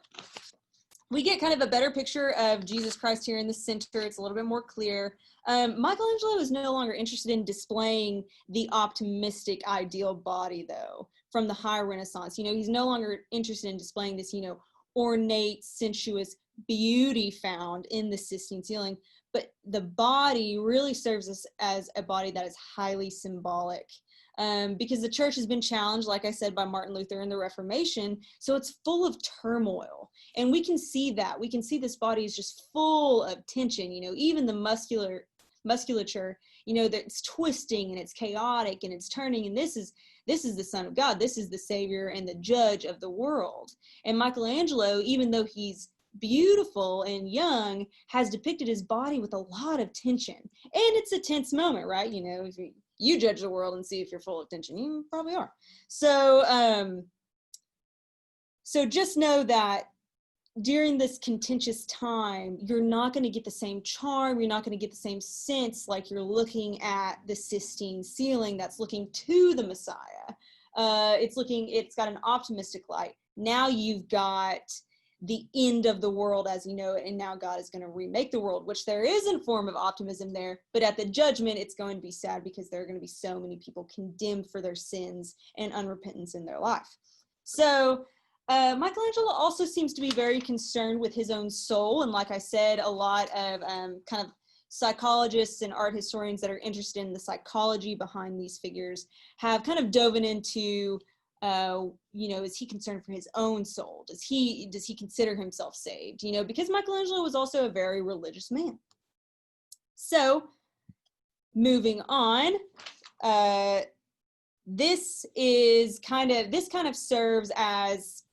we get kind of a better picture of Jesus Christ here in the center. It's a little bit more clear. Michelangelo is no longer interested in displaying the optimistic ideal body, though, from the high Renaissance. You know, he's no longer interested in displaying this, you know, ornate, sensuous beauty found in the Sistine ceiling, but the body really serves us as a body that is highly symbolic, because the church has been challenged, like I said, by Martin Luther and the Reformation, so it's full of turmoil, and we can see that. We can see this body is just full of tension, you know, even the musculature, you know, that's twisting and it's chaotic and it's turning, and this is the Son of God. This is the Savior and the Judge of the world. And Michelangelo, even though he's beautiful and young, has depicted his body with a lot of tension. And it's a tense moment, right? You know, if you judge the world and see if you're full of tension, you probably are. So, so just know that during this contentious time, you're not going to get the same charm. You're not going to get the same sense like you're looking at the Sistine ceiling that's looking to the Messiah. It's got an optimistic light. Now you've got the end of the world as you know it, and now God is going to remake the world, which there is a form of optimism there, but at the judgment, it's going to be sad because there are going to be so many people condemned for their sins and unrepentance in their life. So, Michelangelo also seems to be very concerned with his own soul. And like I said, a lot of kind of psychologists and art historians that are interested in the psychology behind these figures have kind of dove into, you know, is he concerned for his own soul? Does he consider himself saved? You know, because Michelangelo was also a very religious man. So moving on, this kind of serves as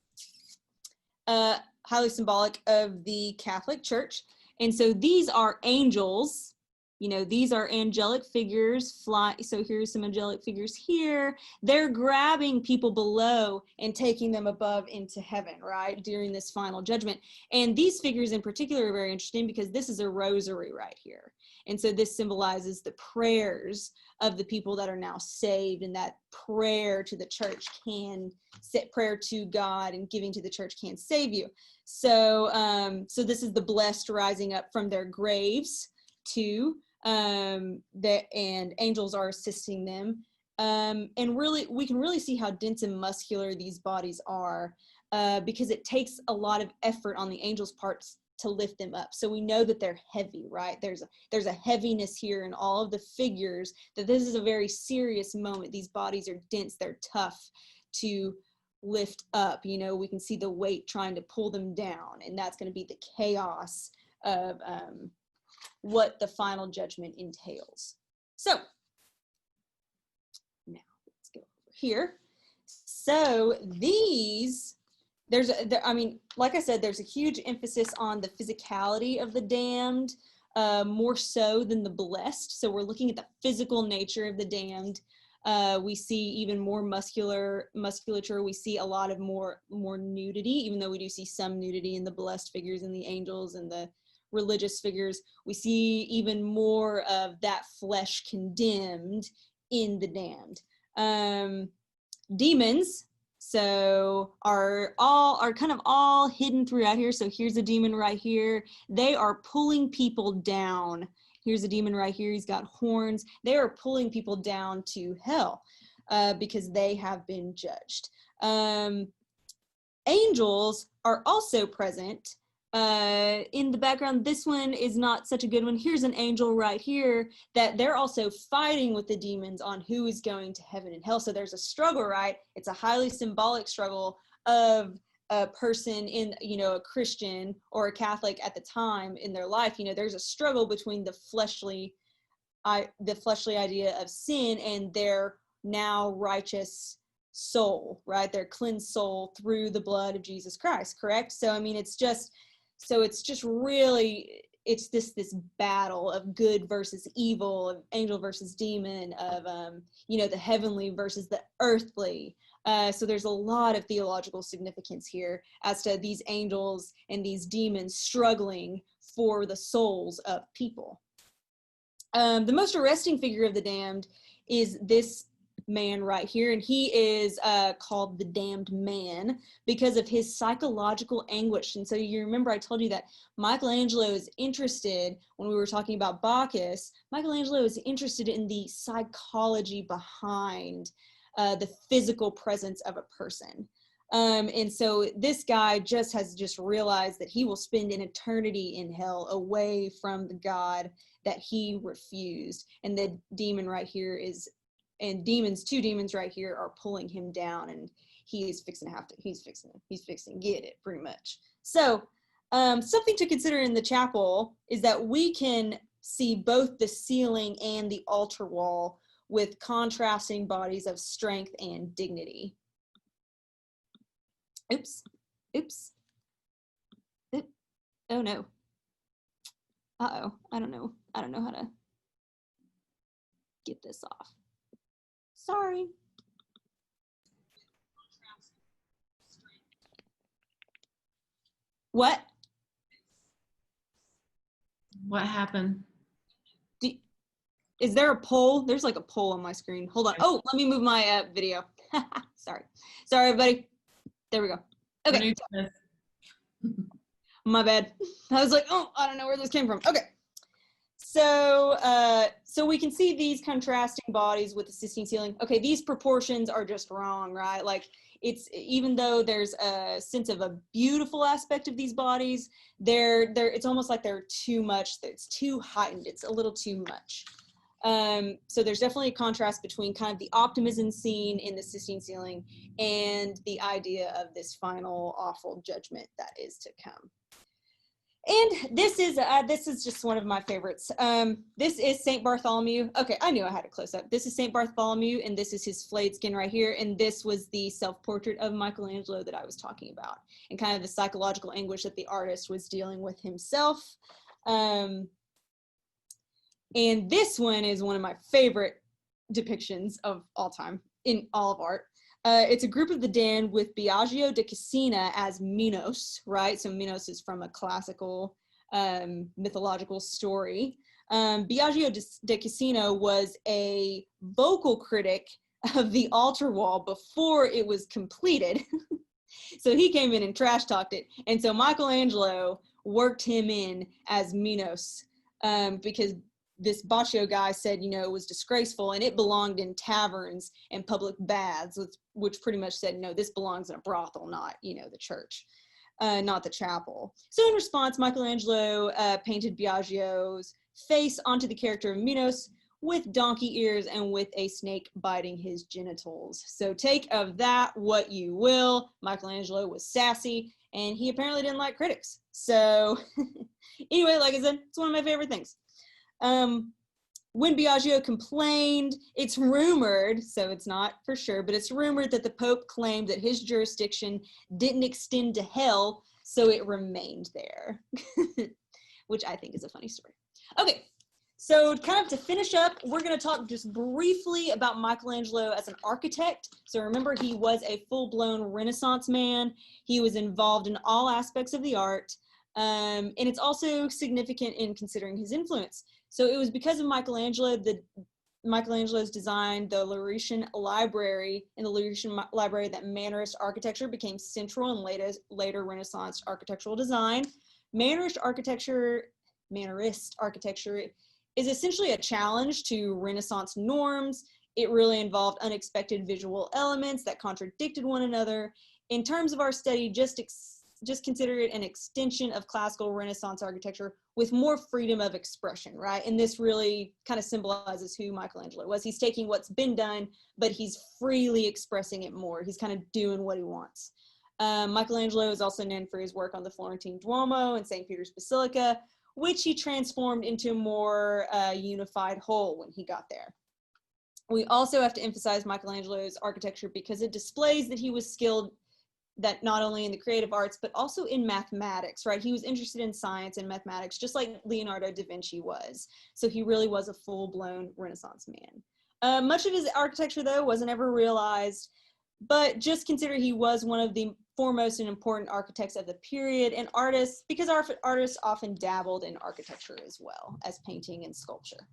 highly symbolic of the Catholic Church. And so these are angels, you know, these are angelic figures so here's some angelic figures here. They're grabbing people below and taking them above into heaven, right, during this final judgment. And these figures in particular are very interesting because this is a rosary right here. And so this symbolizes the prayers of the people that are now saved, and that prayer to the church prayer to God and giving to the church can save you. So, so this is the blessed rising up from their graves too, and angels are assisting them. And really, we can really see how dense and muscular these bodies are, because it takes a lot of effort on the angels' parts to lift them up. So we know that they're heavy, right? There's a heaviness here in all of the figures, that this is a very serious moment. These bodies are dense, they're tough to lift up. You know, we can see the weight trying to pull them down, and that's going to be the chaos of what the final judgment entails. So now let's go over here. So these, I mean, like I said, there's a huge emphasis on the physicality of the damned, more so than the blessed. So we're looking at the physical nature of the damned. We see even more musculature. We see a lot of more nudity, even though we do see some nudity in the blessed figures and the angels and the religious figures. We see even more of that flesh condemned in the damned. Demons, so are kind of all hidden throughout here. So here's a demon right here. They are pulling people down. Here's a demon right here. He's got horns. They are pulling people down to hell because they have been judged. Angels are also present in the background. This one is not such a good one. Here's an angel right here that they're also fighting with the demons on who is going to heaven and hell. So there's a struggle, right? It's a highly symbolic struggle of a person in, a Christian or a Catholic at the time in their life. There's a struggle between the fleshly idea of sin and their now righteous soul, right? Their cleansed soul through the blood of Jesus Christ, correct? So, it's just really, it's this battle of good versus evil, of angel versus demon, of, the heavenly versus the earthly. So there's a lot of theological significance here as to these angels and these demons struggling for the souls of people. The most arresting figure of the damned is this man right here, and he is called the damned man because of his psychological anguish. And so you remember I told you that Michelangelo is interested, when we were talking about Baccus, Michelangelo is interested in the psychology behind the physical presence of a person. And so this guy has realized that he will spend an eternity in hell away from the God that he refused. And the demon right here two demons right here are pulling him down, and he's fixing to get it pretty much. So something to consider in the chapel is that we can see both the ceiling and the altar wall with contrasting bodies of strength and dignity. Oops. Oh no. Uh-oh, I don't know how to get this off. Sorry. What?
What happened?
Is there a poll? There's like a poll on my screen. Hold on. Oh, let me move my video. Sorry, everybody. There we go. Okay. My bad. I was like, oh, I don't know where this came from. Okay. So we can see these contrasting bodies with the Sistine ceiling. Okay, these proportions are just wrong, right? Like, even though there's a sense of a beautiful aspect of these bodies, it's almost like they're too much. It's too heightened. It's a little too much. So there's definitely a contrast between kind of the optimism seen in the Sistine ceiling and the idea of this final awful judgment that is to come. And this is just one of my favorites. This is St. Bartholomew. Okay, I knew I had a close up. This is St. Bartholomew, and this is his flayed skin right here. And this was the self-portrait of Michelangelo that I was talking about, and kind of the psychological anguish that the artist was dealing with himself. And this one is one of my favorite depictions of all time in all of art. It's a group of the damned with Biagio da Cascina as Minos, right? So Minos is from a classical mythological story. Biagio da Cascina was a vocal critic of the altar wall before it was completed. So he came in and trash talked it. And so Michelangelo worked him in as Minos because this Baccio guy said, it was disgraceful and it belonged in taverns and public baths, which pretty much said, no, this belongs in a brothel, not, the church, not the chapel. So in response, Michelangelo painted Biagio's face onto the character of Minos with donkey ears and with a snake biting his genitals. So take of that what you will. Michelangelo was sassy and he apparently didn't like critics. So anyway, like I said, it's one of my favorite things. When Biagio complained, it's rumored, so it's not for sure, but it's rumored that the Pope claimed that his jurisdiction didn't extend to hell, so it remained there, which I think is a funny story. Okay, So kind of to finish up, we're going to talk just briefly about Michelangelo as an architect. So remember, he was a full-blown Renaissance man. He was involved in all aspects of the art. And it's also significant in considering his influence. So it was because of Michelangelo's design the Laurentian Library, in the Laurentian Library, that Mannerist architecture became central in later Renaissance architectural design. Mannerist architecture is essentially a challenge to Renaissance norms. It really involved unexpected visual elements that contradicted one another. In terms of our study, just consider it an extension of classical Renaissance architecture with more freedom of expression, right? And this really kind of symbolizes who Michelangelo was. He's taking what's been done, but he's freely expressing it more. He's kind of doing what he wants. Michelangelo is also known for his work on the Florentine Duomo and St. Peter's Basilica, which he transformed into a more unified whole when he got there. We also have to emphasize Michelangelo's architecture because it displays that he was skilled that not only in the creative arts, but also in mathematics, right? He was interested in science and mathematics, just like Leonardo da Vinci was. So he really was a full-blown Renaissance man. Much of his architecture, though, wasn't ever realized, but just consider he was one of the foremost and important architects of the period, and artists, because artists often dabbled in architecture as well as painting and sculpture.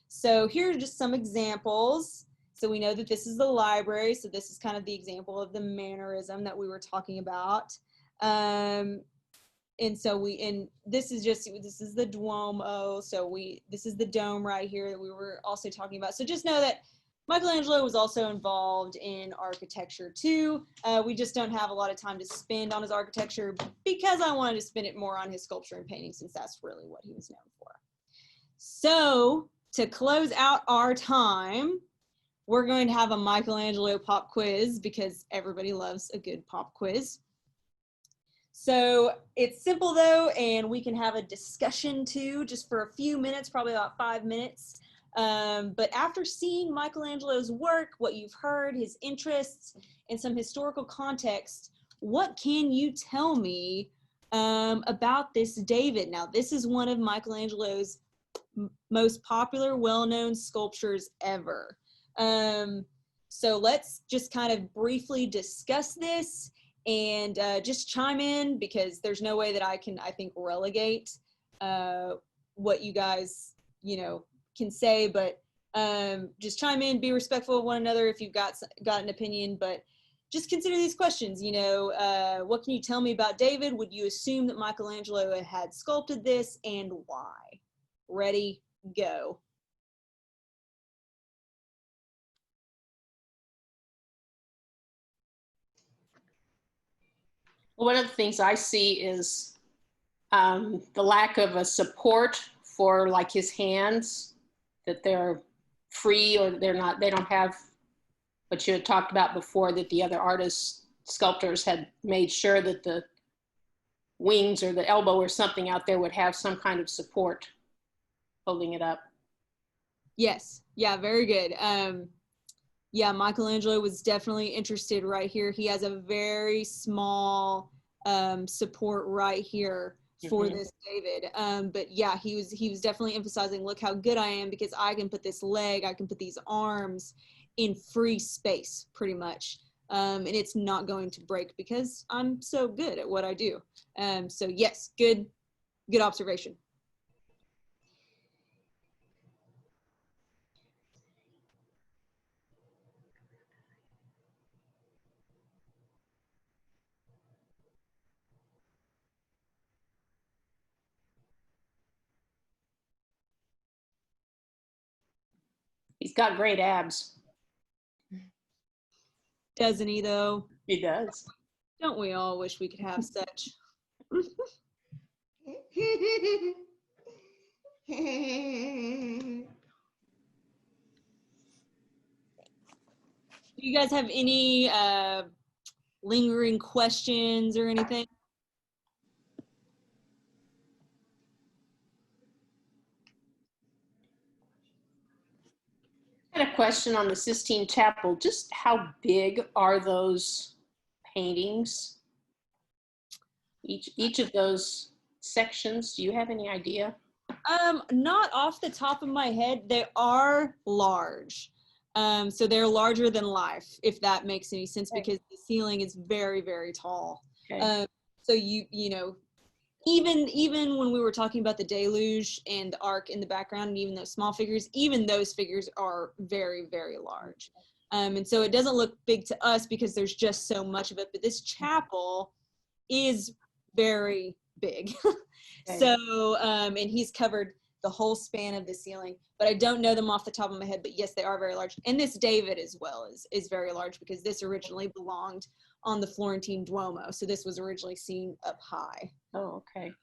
So here are just some examples. So we know that this is the library, so this is kind of the example of the mannerism that we were talking about. And so this is the Duomo, so this is the dome right here that we were also talking about. So just know that Michelangelo was also involved in architecture too. We just don't have a lot of time to spend on his architecture because I wanted to spend it more on his sculpture and painting, since that's really what he was known for. So to close out our time, we're going to have a Michelangelo Pop Quiz because everybody loves a good pop quiz. So it's simple though, and we can have a discussion too, just for a few minutes, probably about 5 minutes. But after seeing Michelangelo's work, what you've heard, his interests, and some historical context, what can you tell me about this David? Now, this is one of Michelangelo's most popular, well-known sculptures ever. So let's just kind of briefly discuss this and just chime in, because there's no way that I think, relegate what you guys, can say, but just chime in, be respectful of one another if you've got an opinion, but just consider these questions. What can you tell me about David? Would you assume that Michelangelo had sculpted this, and why? Ready, go.
One of the things I see is the lack of a support for like his hands, that they're free, or they don't have what you had talked about before, that the other sculptors had made sure that the wings or the elbow or something out there would have some kind of support holding it up. Yes,
yeah, very good. Yeah, Michelangelo was definitely interested right here. He has a very small support right here for this David. But yeah, he was definitely emphasizing, look how good I am, because I can put this leg, I can put these arms in free space pretty much. And it's not going to break because I'm so good at what I do. So yes, good observation.
He's got great abs.
Doesn't he though?
He does.
Don't we all wish we could have such? Do you guys have any lingering questions or anything?
I had a question on the Sistine Chapel. Just how big are those paintings? Each of those sections, do you have any idea?
Not off the top of my head. They are large. So they're larger than life, if that makes any sense, because the ceiling is very, very tall.
Okay.
So you know, even when we were talking about the deluge and the ark in the background, and even those small figures, even those figures are very, very large. And so it doesn't look big to us because there's just so much of it. But this chapel is very big.
Okay.
So, and he's covered the whole span of the ceiling, but I don't know them off the top of my head, but yes, they are very large. And this David as well is very large, because this originally belonged on the Florentine Duomo. So this was originally seen up high.
Oh, okay.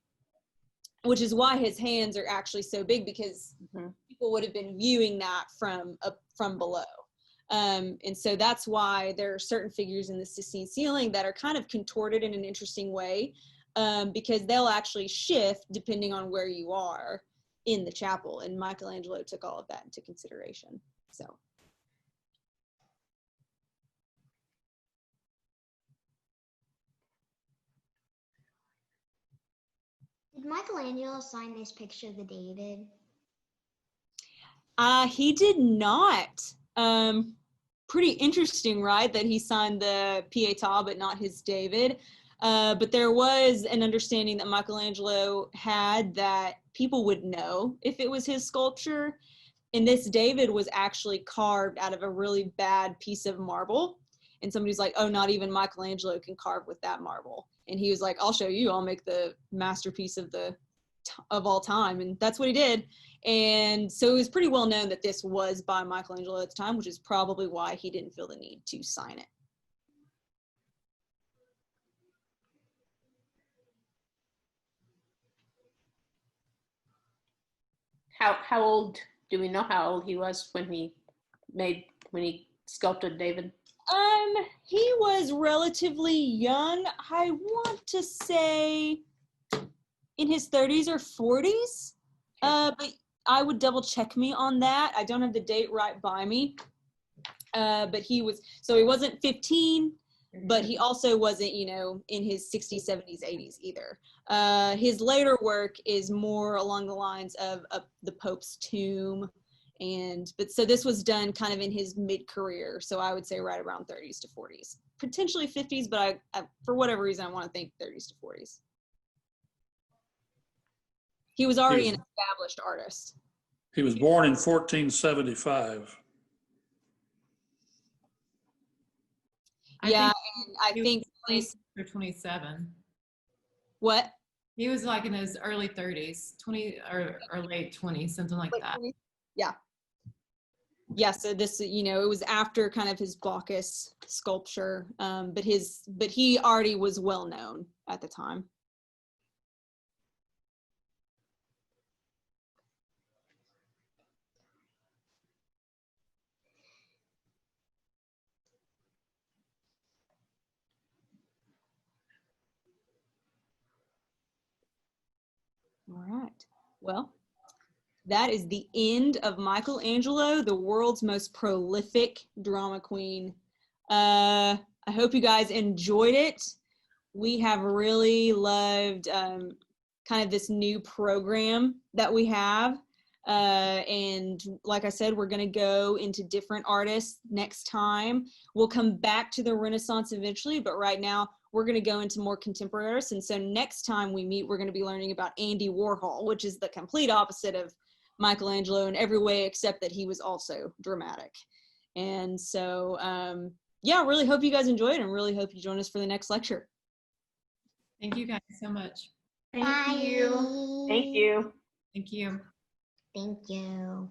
Which is why his hands are actually so big, because
Mhm.
people would have been viewing that from below. And so that's why there are certain figures in the Sistine ceiling that are kind of contorted in an interesting way, because they'll actually shift depending on where you are in the chapel. And Michelangelo took all of that into consideration. So.
Did Michelangelo sign this picture of the David?
He did not. Pretty interesting, right? That he signed the Pieta, but not his David. But there was an understanding that Michelangelo had that people would know if it was his sculpture. And this David was actually carved out of a really bad piece of marble. And somebody's like, oh, not even Michelangelo can carve with that marble. And he was like, I'll show you. I'll make the masterpiece of all time. And that's what he did. And so it was pretty well known that this was by Michelangelo at the time, which is probably why he didn't feel the need to sign it.
How old, do we know how old he was when he sculpted David?
He was relatively young. I want to say in his 30s or 40s. But I would double check me on that. I don't have the date right by me. But he wasn't 15, but he also wasn't, in his 60s, 70s, 80s either. His later work is more along the lines of the Pope's tomb. But so this was done kind of in his mid-career. So I would say right around 30s to 40s, potentially 50s, but I for whatever reason, I want to think 30s to 40s. He was already an established artist.
He was born in 1475.
Yeah, and I think
27.
What?
He was like in his early 30s, 20 or late 20s, something like that.
Yeah. Yeah, so this, it was after kind of his Baccus sculpture, but he already was well known at the time. All right. Well, that is the end of Michelangelo, the world's most prolific drama queen. I hope you guys enjoyed it. We have really loved kind of this new program that we have. And like I said, we're going to go into different artists next time. We'll come back to the Renaissance eventually, but right now we're going to go into more contemporary artists. And so next time we meet, we're going to be learning about Andy Warhol, which is the complete opposite of Michelangelo in every way except that he was also dramatic. And so, yeah, really hope you guys enjoyed, and really hope you join us for the next lecture.
Thank you guys so much.
Thank you. Thank you.
Thank you.
Thank you.